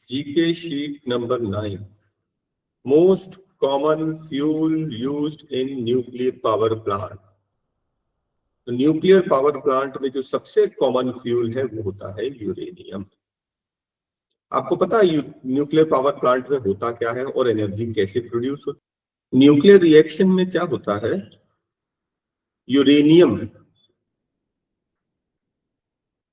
GK sheet number 9. Most common fuel used in nuclear power plant. तो nuclear power plant में जो सबसे common fuel है वो होता है यूरेनियम। आपको पता है न्यूक्लियर पावर प्लांट में होता क्या है और एनर्जी कैसे प्रोड्यूस होती है? न्यूक्लियर रिएक्शन में क्या होता है, यूरेनियम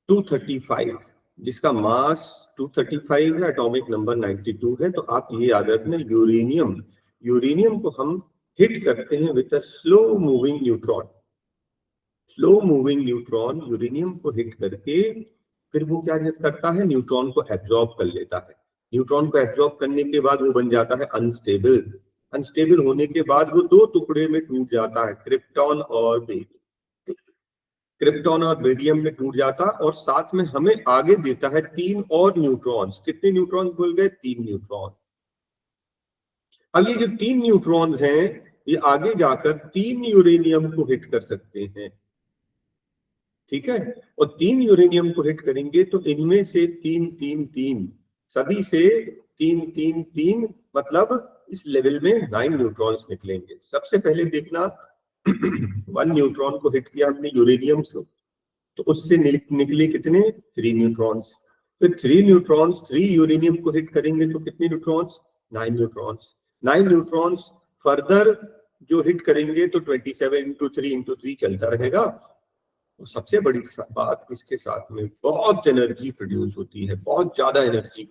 235 जिसका मास 235 है, एटॉमिक नंबर 92 है। तो आप ये याद रखना, यूरेनियम को हम हिट करते हैं with a slow moving neutron. Slow moving neutron uranium को हिट करके फिर वो क्या करता है, न्यूट्रॉन को एब्जॉर्ब कर लेता है। न्यूट्रॉन को एब्जॉर्ब करने के बाद वो बन जाता है अनस्टेबल। अनस्टेबल होने के बाद वो दो टुकड़े में टूट जाता है, क्रिप्टॉन और बेरियम। क्रिप्टॉन और बेरियम में टूट जाता और साथ में हमें आगे देता है 3 और न्यूट्रॉन्स। कितने न्यूट्रॉन्स भूल गए? 3 न्यूट्रॉन। अब ये जो 3 न्यूट्रॉन्स हैं ये आगे जाकर 3 यूरेनियम को हिट कर सकते हैं, ठीक है। और 3 यूरेनियम को हिट करेंगे तो इनमें से 3 3 3 सभी से 3 3 3 मतलब इस लेवल में 9 न्यूट्रॉन्स निकलेंगे। सबसे पहले देखना 1 न्यूट्रॉन को हिट किया हमने यूरेनियम से, तो उससे निकले कितने? 3 न्यूट्रॉन्स। फिर 3 न्यूट्रॉन्स 3 यूरेनियम को हिट करेंगे तो कितने न्यूट्रॉन्स? 9 न्यूट्रॉन्स। 9 न्यूट्रॉन्स फर्दर जो हिट करेंगे तो 27 इंटू 3 इंटू 3 चलता रहेगा। और सबसे बड़ी बात, इसके साथ में बहुत एनर्जी प्रोड्यूस होती है, बहुत ज्यादा एनर्जी।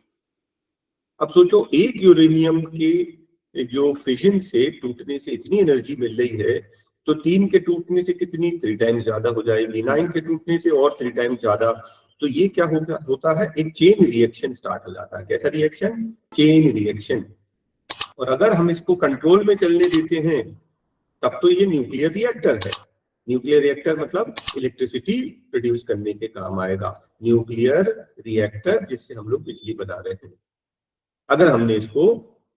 अब सोचो, एक यूरेनियम के जो फिजन से टूटने से इतनी एनर्जी मिल रही है, तो 3 के टूटने से कितनी? 3 टाइम्स ज्यादा हो जाएगी, 9 के टूटने से और 3 टाइम्स ज्यादा। तो ये क्या होता है, एक चेन रिएक्शन स्टार्ट हो जाता है। कैसा रिएक्शन? Chain reaction. और अगर हम इसको कंट्रोल में चलने देते हैं तब तो ये न्यूक्लियर रिएक्टर है। न्यूक्लियर रिएक्टर मतलब इलेक्ट्रिसिटी प्रोड्यूस करने के काम आएगा। न्यूक्लियर रिएक्टर जिससे हम लोग बिजली बना रहे हैं। अगर हमने इसको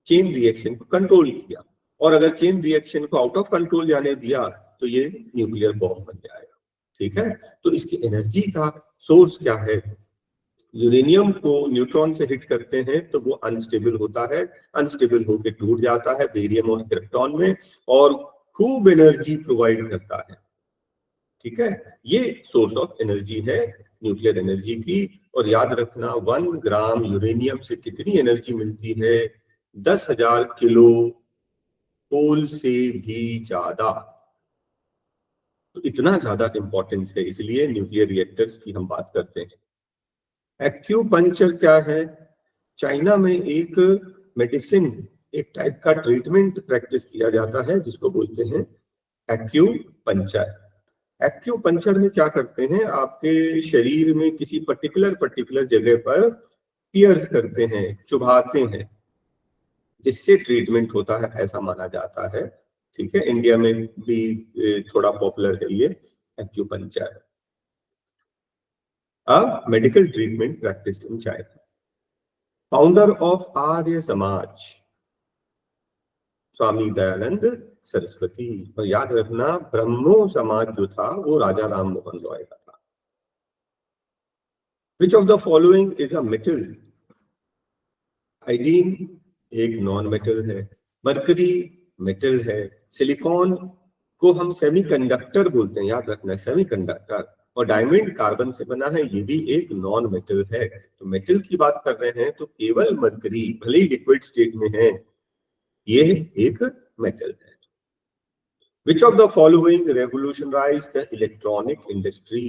चेन रिएक्शन को कंट्रोल किया और अगर चेन रिएक्शन को आउट ऑफ कंट्रोल जाने दिया तो ये न्यूक्लियर बॉम्ब बन जाएगा, ठीक है। तो इसकी एनर्जी का सोर्स क्या है? यूरेनियम को न्यूट्रॉन से हिट करते हैं तो वो अनस्टेबल होता है, अनस्टेबल होकर टूट जाता है बेरियम और क्रिप्टॉन में और खूब एनर्जी प्रोवाइड करता है, ठीक है। ये सोर्स ऑफ एनर्जी है न्यूक्लियर एनर्जी की। और याद रखना 1 ग्राम यूरेनियम से कितनी एनर्जी मिलती है? 10,000 किलो कोल से भी ज्यादा। तो इतना ज्यादा इंपॉर्टेंस है, इसलिए न्यूक्लियर रिएक्टर्स की हम बात करते हैं। एक्यूपंक्चर क्या है? चाइना में एक मेडिसिन, एक टाइप का ट्रीटमेंट प्रैक्टिस किया जाता है जिसको बोलते हैं एक्यूपंक्चर। एक्यूपंक्चर में क्या करते हैं, आपके शरीर में किसी पर्टिकुलर जगह पर पियर्स करते हैं, चुभाते हैं, जिससे ट्रीटमेंट होता है, ऐसा माना जाता है, ठीक है। इंडिया में भी थोड़ा पॉपुलर है ये एक्यूपंक्चर। अब medical treatment practice in China. Founder of Arya Samaj Swami Dayanand Saraswati. और याद रखना ब्रह्मो समाज जो था वो राजा राम मोहन रॉय का था। Which of the following is a metal? Iodine एक नॉन मेटल है, मरकरी मेटल है, सिलिकॉन को हम सेमीकंडक्टर बोलते हैं, याद रखना सेमीकंडक्टर। और डायमंड कार्बन से बना है, ये भी एक नॉन मेटल है। तो मेटल की बात कर रहे हैं तो केवल मरकरी, भले ही लिक्विड स्टेट में है, ये एक मेटल है। Which of the following revolutionized the electronic industry?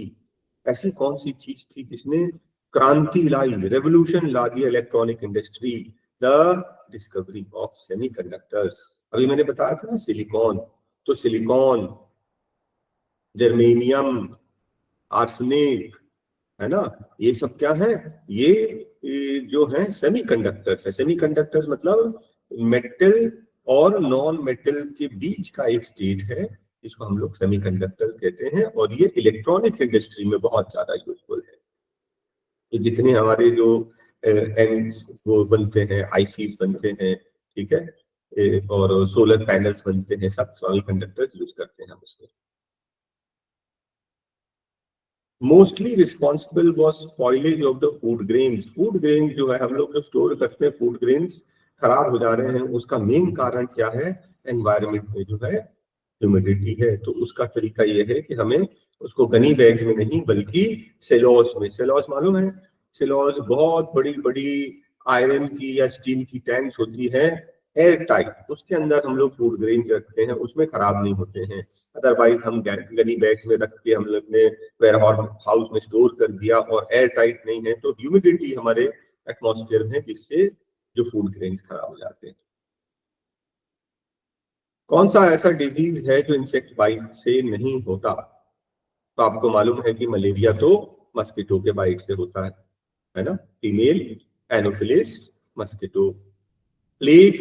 ऐसी कौन सी चीज थी जिसने क्रांति लाई, रेवोल्यूशन ला दिया electronic industry? The discovery of semiconductors. अभी मैंने बताया था ना सिलिकॉन, तो सिलिकॉन, जर्मेनियम, आर्सेनिक, है ना, ये सब क्या है? ये जो है सेमीकंडक्टर्स है। सेमीकंडक्टर्स मतलब मेटल और नॉन मेटल के बीच का एक स्टेट है, इसको हम लोग सेमीकंडक्टर्स कहते हैं। और ये इलेक्ट्रॉनिक इंडस्ट्री में बहुत ज्यादा यूजफुल है। तो जितने हमारे जो एंड्स वो बनते हैं, आईसीज बनते हैं, ठीक है, और सोलर पैनल्स बनते हैं, सब सेमीकंडक्टर्स यूज करते हैं हम उसमें। Mostly responsible was spoilage of the food grains. Food grain जो है हम लोग जो स्टोर करते हैं, फूड ग्रेन्स खराब हो जा रहे हैं, उसका मेन कारण क्या है? एनवायरमेंट में जो है ह्यूमिडिटी है। तो उसका तरीका ये है कि हमें उसको गनी बैग्स में नहीं बल्कि सेलॉज में, सेलॉज मालूम है? सेलॉज बहुत बड़ी बड़ी आयरन की या स्टील की टैंक्स होती है, एयर टाइट, उसके अंदर हम लोग फूड ग्रेन्स रखते हैं, उसमें खराब नहीं होते हैं। अदरवाइज हम गनी बैग्स में रख के हम लोग ने वेयर हाउस में स्टोर कर दिया और एयर टाइट नहीं है, तो ह्यूमिडिटी हमारे एटमॉस्फेयर में, जिससे जो फूड ग्रेन्स खराब हो जाते हैं। कौन सा ऐसा डिजीज है जो इंसेक्ट बाइट से नहीं होता? तो आपको मालूम है कि मलेरिया तो मस्किटो के बाइट से होता है ना? Female Anopheles mosquito. प्लेग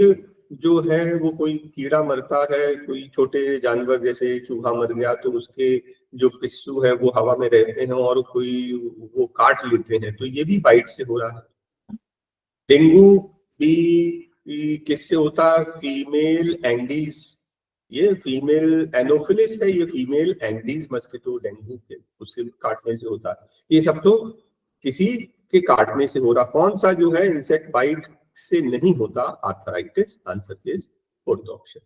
जो है वो कोई कीड़ा मरता है, कोई छोटे जानवर जैसे चूहा मर गया तो उसके जो पिस्सू है वो हवा में रहते हैं और कोई वो काट लेते हैं, तो ये भी बाइट से हो रहा है। डेंगू भी किससे होता है? फीमेल एंडीज, ये फीमेल एनोफिलिस है, ये फीमेल एंडीज मस्किटो डेंगू के उससे काटने से होता है। ये सब तो किसी के काटने से हो रहा। कौन सा जो है इंसेक्ट बाइट से नहीं होता? Arthritis. Answer is fourth option.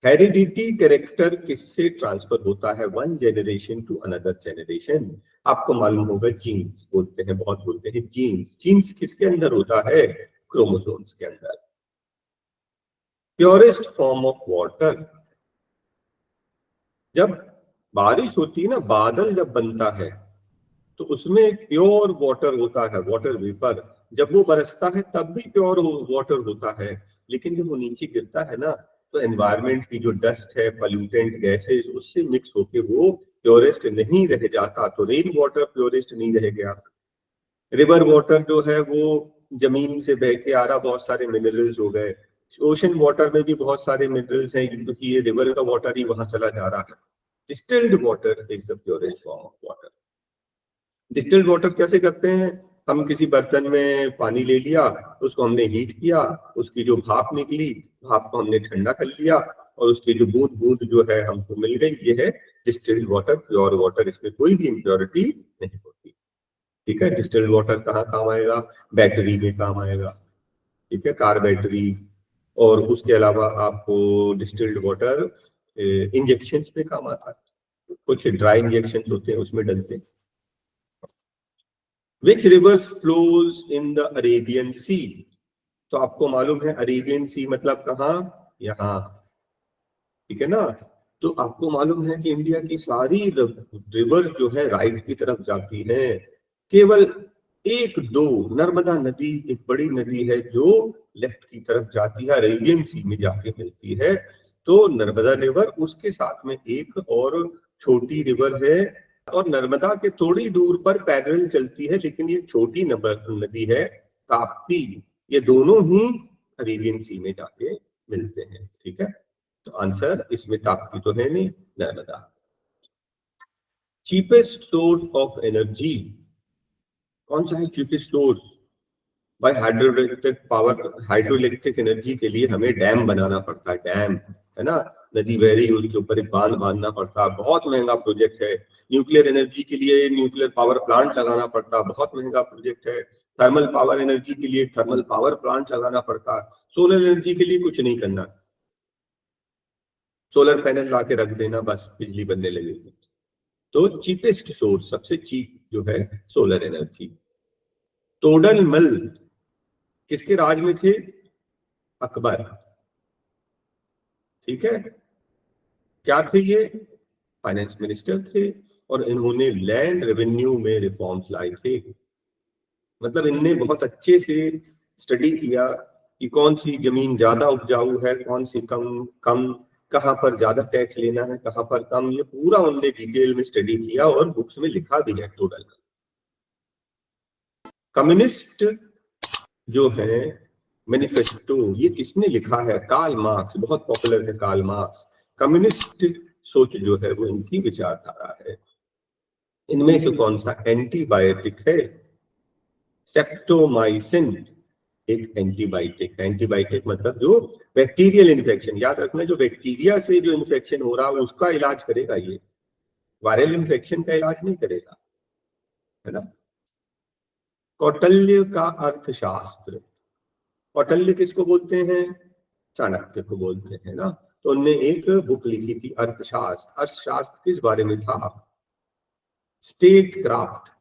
Heredity character किससे ट्रांसफर होता है one generation to another generation? आपको मालूम होगा जीन्स बोलते हैं, बहुत बोलते हैं जीन्स। जीन्स किसके अंदर होता है? क्रोमोसोम्स के अंदर। प्योरेस्ट फॉर्म ऑफ वाटर, जब बारिश होती है ना, बादल जब बनता है तो उसमें प्योर वाटर होता है, वाटर वेपर। जब वो बरसता है तब भी प्योर वाटर होता है, लेकिन जब वो नीचे गिरता है ना तो एनवायरनमेंट की जो डस्ट है, पॉल्यूटेंट गैसेज, उससे मिक्स होके वो प्योरेस्ट नहीं रह जाता। तो रेन वाटर प्योरेस्ट नहीं रह गया। रिवर वाटर जो है वो जमीन से बह के आ रहा, बहुत सारे मिनरल्स हो गए। ओशन वाटर में भी बहुत सारे मिनरल्स हैं क्योंकि ये रिवर का वाटर ही वहां चला जा रहा है। Distilled water is the purest form of water. Distilled water कैसे करते हैं? हम किसी बर्तन में पानी ले लिया, उसको हमने हीट किया, उसकी जो भाप निकली, भाप को हमने ठंडा कर लिया और उसकी जो बूंद बूंद जो है हमको मिल गई, ये है डिस्टिल्ड वाटर, प्योर वाटर। इसमें कोई भी इम्प्योरिटी नहीं होती। ठीक है, डिस्टिल्ड वाटर कहाँ काम आएगा? बैटरी में काम आएगा। ठीक है, कार बैटरी। और उसके अलावा आपको डिस्टिल्ड वाटर इंजेक्शन में काम आता है, कुछ ड्राई इंजेक्शन होते हैं उसमें डलते हैं। Which river flows in the Arabian sea? तो आपको मालूम है अरेबियन सी मतलब कहाँ? यहाँ। ठीक है ना? तो आपको मालूम है कि इंडिया की सारी रिवर जो है राइट की तरफ जाती है, केवल एक दो, नर्मदा नदी एक बड़ी नदी है जो लेफ्ट की तरफ जाती है, अरेबियन सी में जाके मिलती है। तो नर्मदा रिवर, उसके साथ में एक और छोटी रिवर है और नर्मदा के थोड़ी दूर पर पैरेलल चलती है, लेकिन ये छोटी नदी है ताप्ती। ये दोनों ही अरेबियन सी में जाके मिलते हैं। ठीक है, तो आंसर इसमें ताप्ती तो है नहीं, Narmada. Cheapest source of energy, कौन सा है चीपेस्ट सोर्स? भाई हाइड्रोइलेक्ट्रिक पावर, हाइड्रोइलेक्ट्रिक एनर्जी के लिए हमें डैम बनाना पड़ता है, डैम, है ना? नदी बह रही है, उसके ऊपर एक बांध बांधना पड़ता है, बहुत महंगा प्रोजेक्ट है। न्यूक्लियर एनर्जी के लिए न्यूक्लियर पावर प्लांट लगाना पड़ता है, बहुत महंगा प्रोजेक्ट है। थर्मल पावर एनर्जी के लिए थर्मल पावर प्लांट लगाना पड़ता है। सोलर एनर्जी के लिए कुछ नहीं करना, सोलर पैनल ला के रख देना, बस बिजली बनने लगेगी। तो चीपेस्ट सोर्स, सबसे चीप जो है सोलर एनर्जी। तोडल मल किसके राज में थे? अकबर। ठीक है, क्या थे ये? फाइनेंस मिनिस्टर थे और इन्होंने लैंड रेवेन्यू में रिफॉर्म्स लाए थे। मतलब इनने बहुत अच्छे से स्टडी किया कि कौन सी जमीन ज्यादा उपजाऊ है, कौन सी कम कम, कहाँ पर ज्यादा टैक्स लेना है, कहाँ पर कम, ये पूरा उनने डिटेल में स्टडी किया और बुक्स में लिखा भी है टोटल। कम्युनिस्ट जो है मैनिफेस्टो, ये किसने लिखा है? कार्ल मार्क्स, बहुत पॉपुलर है कार्ल मार्क्स। कम्युनिस्ट सोच जो है वो इनकी विचारधारा है। इनमें से कौन सा एंटीबायोटिक है? सेप्टोमाइसिन एक एंटीबायोटिक है। एंटीबायोटिक मतलब जो बैक्टीरियल इन्फेक्शन, याद रखना, जो बैक्टीरिया से जो इन्फेक्शन हो रहा है उसका इलाज करेगा ये। वायरल इन्फेक्शन का इलाज नहीं करेगा, है ना। कौटिल्य का अर्थशास्त्र, कौटिल्य किसको बोलते हैं? चाणक्य को बोलते हैं ना। तो उनने एक बुक लिखी थी अर्थशास्त्र। अर्थशास्त्र किस बारे में था? स्टेट क्राफ्ट,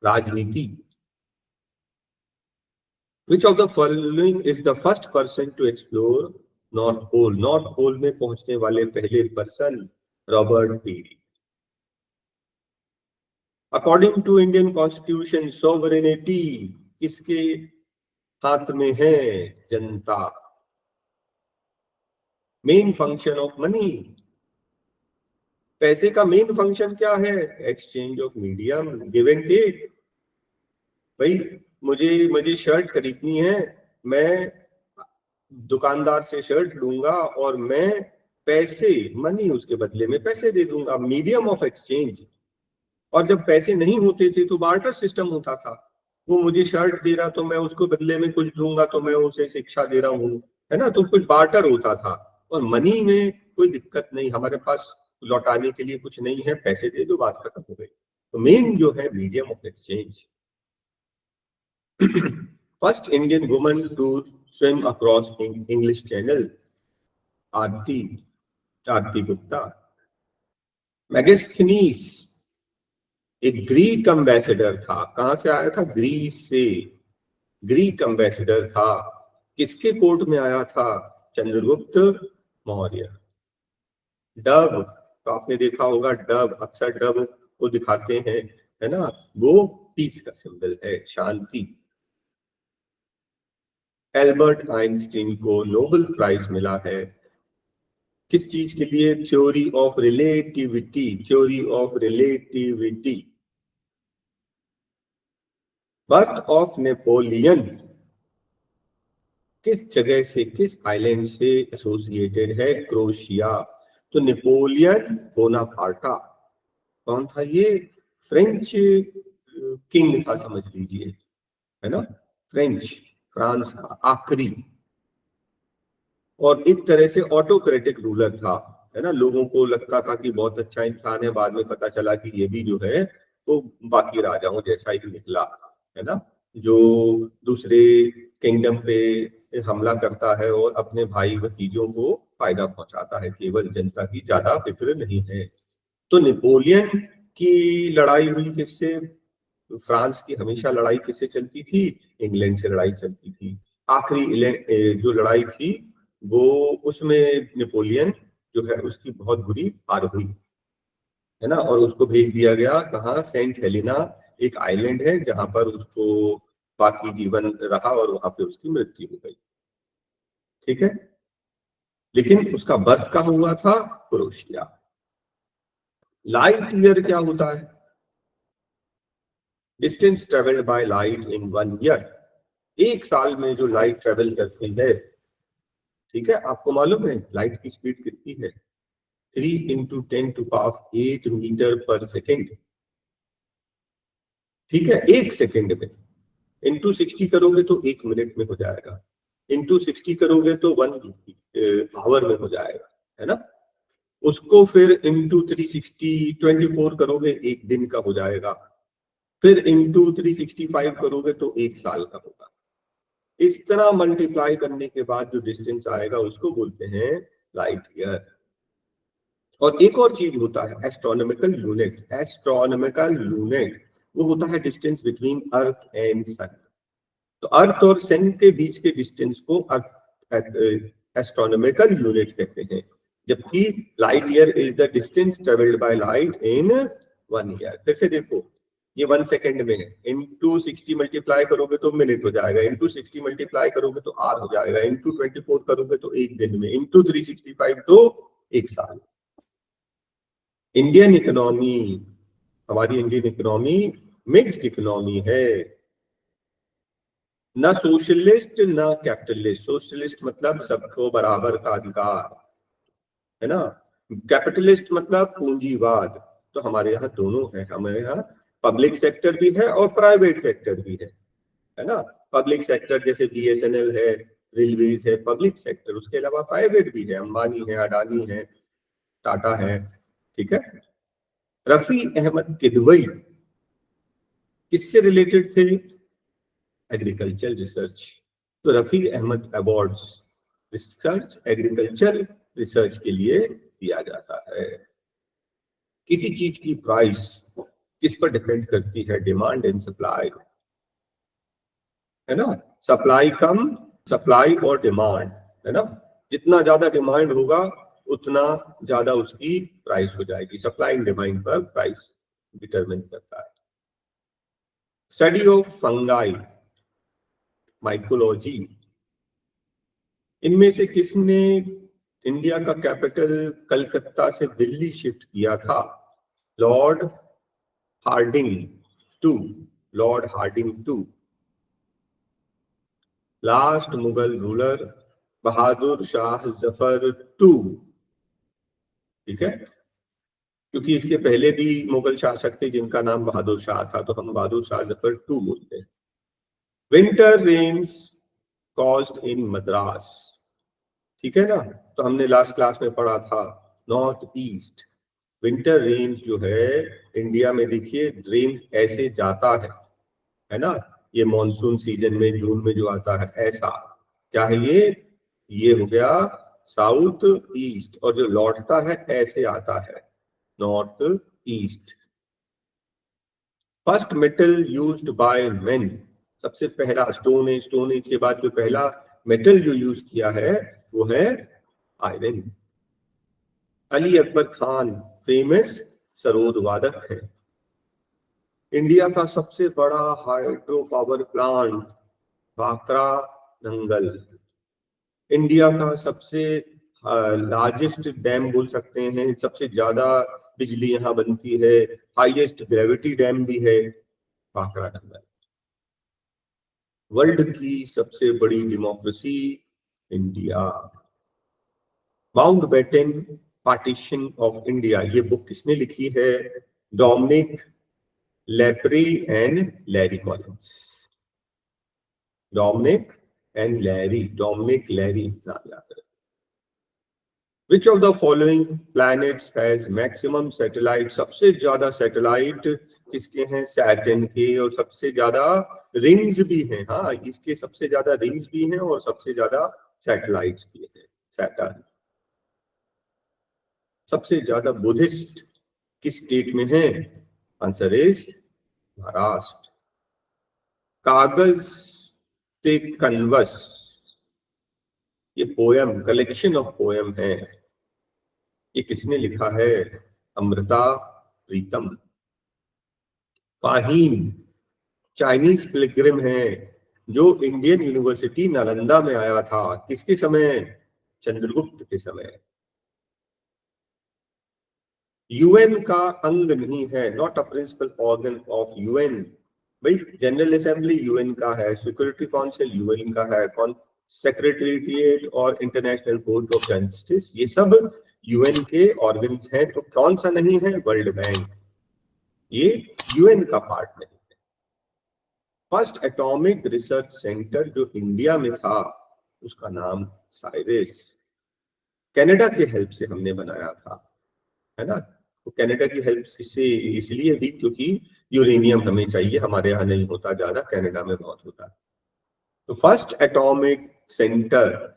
राजनीति। Which of the following is the first person to explore north pole? North pole में पहुंचने वाले पहले person Robert Peary. According to Indian constitution sovereignty किसके हाथ में है? जनता। मेन फंक्शन ऑफ मनी, पैसे का मेन फंक्शन क्या है? Exchange of medium, give and take. भाई मुझे मुझे शर्ट खरीदनी है, मैं दुकानदार से शर्ट लूंगा और मैं पैसे, मनी उसके बदले में पैसे दे दूंगा, मीडियम ऑफ एक्सचेंज। और जब पैसे नहीं होते थे तो बार्टर सिस्टम होता था। वो मुझे शर्ट दे रहा तो मैं उसको बदले में कुछ दूंगा, तो मैं उसे शिक्षा दे रहा हूँ, है ना। तो कुछ बार्टर होता था। और मनी में कोई दिक्कत नहीं, हमारे पास लौटाने के लिए कुछ नहीं है, पैसे दे दो, बात खत्म हो गई। तो मेन जो है medium of exchange. First Indian woman to swim across English channel, Aarti, Aarti Gupta. Megasthenes एक ग्रीक एम्बेसडर था। कहां से आया था? ग्रीस से। ग्रीक एम्बेसडर था। किसके कोर्ट में आया था? चंद्रगुप्त मौर्य। डब, तो आपने देखा होगा डब, अक्सर डब को दिखाते हैं, है ना। वो पीस का सिंबल है, शांति। एल्बर्ट आइंस्टीन को नोबेल प्राइज मिला है किस चीज के लिए? Theory of relativity, theory of relativity. Birth of Napoleon किस जगह से, किस आइलैंड से एसोसिएटेड है? क्रोशिया। तो नेपोलियन बोनापार्टा कौन था? ये फ्रेंच किंग था, समझ लीजिए, है ना। फ्रेंच, फ्रांस का आखिरी, और एक तरह से ऑटोक्रेटिक रूलर था, है ना। लोगों को लगता था कि बहुत अच्छा इंसान है, बाद में पता चला कि ये भी जो है वो बाकी राजाओं जैसा ही निकला, है ना। जो दूसरे किंगडम पे हमला करता है और अपने भाई भतीजों को फायदा पहुंचाता है, केवल जनता की ज्यादा फिक्र नहीं है। तो नेपोलियन की लड़ाई हुई किससे? फ्रांस की हमेशा लड़ाई किससे चलती थी? इंग्लैंड से लड़ाई चलती थी। आखिरी जो लड़ाई थी वो, उसमें नेपोलियन जो है उसकी बहुत बुरी हार हुई, है ना। और उसको भेज दिया गया कहाँ? सेंट हेलेना, एक आइलैंड है जहां पर उसको बाकी जीवन रहा और वहां पे उसकी मृत्यु हो गई, ठीक है। लेकिन उसका बर्थ कहाँ हुआ था? क्रोशिया। लाइट ईयर क्या होता है? Distance travelled by light in 1 year. एक साल में जो लाइट ट्रेवल करती है, ठीक है, आपको मालूम है लाइट की स्पीड कितनी है? 3 × 10⁸ मीटर पर सेकेंड, ठीक है, एक सेकेंड में। इंटू 60 करोगे तो 1 मिनट में हो जाएगा, इंटू 60 करोगे तो 1 आवर में हो जाएगा, है ना। उसको फिर इंटू 360 करोगे, एक दिन का हो जाएगा। फिर इंटू 365 करोगे तो 1 साल का होगा। इस तरह मल्टीप्लाई करने के बाद जो डिस्टेंस आएगा उसको बोलते हैं लाइट ईयर। और एक और चीज होता है एस्ट्रोनॉमिकल यूनिट। एस्ट्रोनॉमिकल यूनिट वो होता है डिस्टेंस बिटवीन अर्थ एंड सन। तो अर्थ और सन के बीच के डिस्टेंस को एस्ट्रोनॉमिकल यूनिट कहते हैं, जबकि light year is the distance travelled by light in 1 year. फिर से देखो, ये 1 सेकेंड में है, इंटू 60 मल्टीप्लाई करोगे तो मिनट हो जाएगा, इंटू 60 मल्टीप्लाई करोगे तो आर हो जाएगा, इंटू 24 करोगे तो एक दिन में, इंटू 365 तो 1 साल। इंडियन इकोनॉमी, हमारी इंडियन इकोनॉमी मिक्स्ड इकोनॉमी है, ना सोशलिस्ट ना कैपिटलिस्ट। सोशलिस्ट मतलब सबको बराबर का अधिकार, है ना। कैपिटलिस्ट मतलब पूंजीवाद। तो हमारे यहाँ दोनों है, हमारे यहाँ पब्लिक सेक्टर भी है और प्राइवेट सेक्टर भी है ना। पब्लिक सेक्टर जैसे BSNL है, रेलवेज है, पब्लिक सेक्टर। उसके अलावा प्राइवेट भी है, अंबानी है, अडानी है, टाटा है, ठीक है। रफी अहमद किदवई किससे रिलेटेड थे? Agriculture research. तो Rafi Ahmed awards research, agriculture research के लिए दिया जाता है। किसी चीज की प्राइस किस पर डिपेंड करती है? डिमांड एंड सप्लाई, है ना। सप्लाई कम, सप्लाई और डिमांड, है ना। जितना ज्यादा डिमांड होगा उतना ज्यादा उसकी प्राइस हो जाएगी। सप्लाई एंड डिमांड पर प्राइस डिटरमिन करता है। Study of fungi, mycology. इनमें से किसने इंडिया का कैपिटल कलकत्ता से दिल्ली शिफ्ट किया था? Lord Hardinge two, Lord Hardinge two. Last Mughal ruler Bahadur Shah Zafar two, ठीक है, क्योंकि इसके पहले भी मुगल शासक थे जिनका नाम बहादुर शाह था, तो हम बहादुर शाह जफर टू बोलते हैं। विंटर रेन्स कॉज्ड इन मद्रास, ठीक है ना। तो हमने लास्ट क्लास में पढ़ा था नॉर्थ ईस्ट। विंटर रेंज जो है इंडिया में, देखिए रेंज ऐसे जाता है ना। ये मॉनसून सीजन में जून में जो आता है ऐसा, क्या है ये हो गया साउथ ईस्ट, और जो लौटता है ऐसे आता है north east. First metal used by main, सबसे पहला स्टोन एज के बाद जो पहला मेटल जो यूज किया है वो है आयरन। अली अकबर खान फेमस सरोद वादक है। इंडिया का सबसे बड़ा hydro power plant Bhakra Nangal. India का सबसे लार्जेस्ट डैम बोल सकते हैं, सबसे ज्यादा बिजली यहाँ बनती है, हाईएस्ट ग्रेविटी डैम भी है भाखड़ा नंगल। वर्ल्ड की सबसे बड़ी democracy India. Mountbatten partition of India, ये बुक किसने लिखी है? Dominique Lapierre and Larry Collins. Dominique Larry नाम याद है। Which of the following planets has maximum satellite? सबसे ज्यादा सैटेलाइट किसके हैं? सैटर्न के, और सबसे ज्यादा रिंग्स भी हैं। हाँ, इसके सबसे ज्यादा रिंग्स भी हैं और सबसे ज्यादा सैटेलाइट्स भी हैं सैटर्न। सबसे ज्यादा बुद्धिस्ट किस स्टेट में है? Answer is Maharashtra. कागज से कन्वस, ये पोयम, कलेक्शन ऑफ पोयम है, ये किसने लिखा है? अमृता प्रीतम। फाहीन चाइनीज पिलग्रिम है जो इंडियन यूनिवर्सिटी नालंदा में आया था, किसके समय? चंद्रगुप्त के समय। यूएन का अंग नहीं है, not a principal organ of UN. भाई जनरल असेंबली यूएन का है, सिक्योरिटी काउंसिल यूएन का है, कौन सेक्रेटरीट और इंटरनेशनल कोर्ट ऑफ जस्टिस, ये सब यूएन के ऑर्गन्स हैं। तो कौन सा नहीं है? वर्ल्ड बैंक, ये यूएन का पार्ट नहीं है। फर्स्ट एटॉमिक रिसर्च सेंटर जो इंडिया में था उसका नाम साइरस, कनाडा के हेल्प से हमने बनाया था, है ना। तो कनाडा की हेल्प से इसलिए भी क्योंकि यूरेनियम हमें चाहिए, हमारे यहाँ नहीं होता ज्यादा, कनाडा में बहुत होता है। तो फर्स्ट एटॉमिक सेंटर,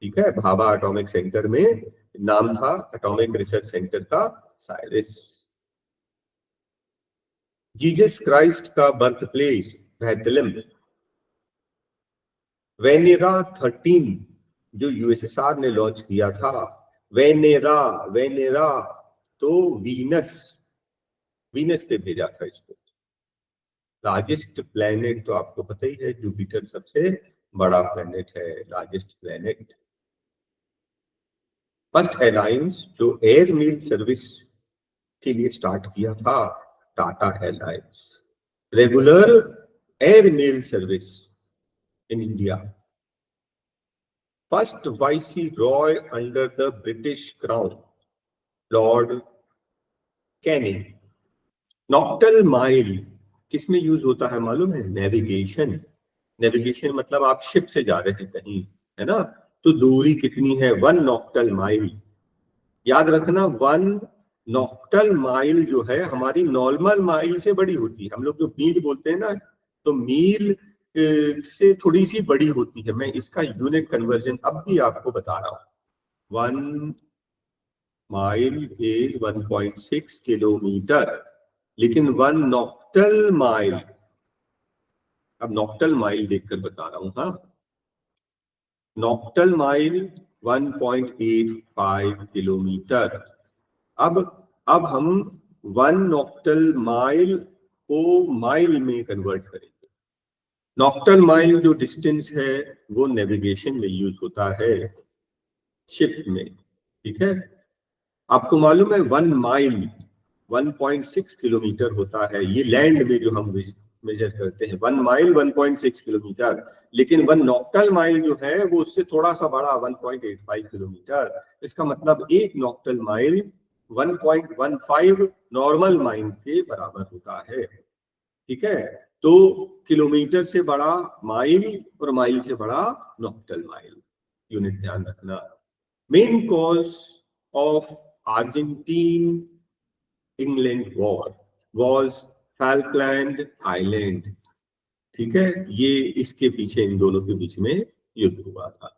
ठीक है, भाभा एटॉमिक सेंटर में नाम था एटॉमिक रिसर्च सेंटर का साइरस। जीसस क्राइस्ट का बर्थ प्लेस बेथलेहम। वेनेरा 13 जो यूएसएसआर ने लॉन्च किया था, वेनेरा तो वीनस पे भेजा था इसको। लार्जेस्ट प्लेनेट तो आपको पता ही है, जुपिटर सबसे बड़ा प्लेनेट है, लार्जेस्ट प्लेनेट। फर्स्ट एयरलाइंस जो एयर मेल सर्विस के लिए स्टार्ट किया था, Tata airlines. Regular air mail service in India. First viceroy under the British crown, Lord Canning. Nautical mile किसमें यूज होता है मालूम है? नेविगेशन। नेविगेशन मतलब आप शिप से जा रहे हैं कहीं, है ना, तो दूरी कितनी है? 1 नॉक्टल माइल। याद रखना 1 नॉक्टल माइल जो है हमारी नॉर्मल माइल से बड़ी होती है। हम लोग जो मील बोलते हैं ना, तो मील से थोड़ी सी बड़ी होती है। मैं इसका यूनिट कन्वर्जन अब भी आपको बता रहा हूं। 1 माइल इज 1.6 किलोमीटर, लेकिन 1 नॉक्टल माइल, अब नॉक्टल माइल देखकर बता रहा हूं। हाँ, नॉक्टल माइल 1.85 किलोमीटर। अब हम 1 नॉक्टल माइल को माइल में कन्वर्ट करेंगे। नॉक्टल माइल जो डिस्टेंस है वो नेविगेशन में यूज होता है, शिप में, ठीक है। आपको मालूम है 1 माइल 1.6 किलोमीटर होता है, ये लैंड में जो हम मेजर करते हैं 1 माइल 1.6 किलोमीटर, लेकिन 1 नॉक्टल माइल जो है वो उससे थोड़ा सा बड़ा 1.85 किलोमीटर। इसका मतलब एक नॉक्टल माइल 1.15 नॉर्मल माइल के बराबर होता है, ठीक है। तो किलोमीटर से बड़ा माइल और माइल से बड़ा नॉक्टल माइल, यूनिट ध्यान रखना। Main cause of Argentine England war was Falkland island, ठीक है। ये इसके पीछे इन दोनों के बीच में युद्ध हुआ था।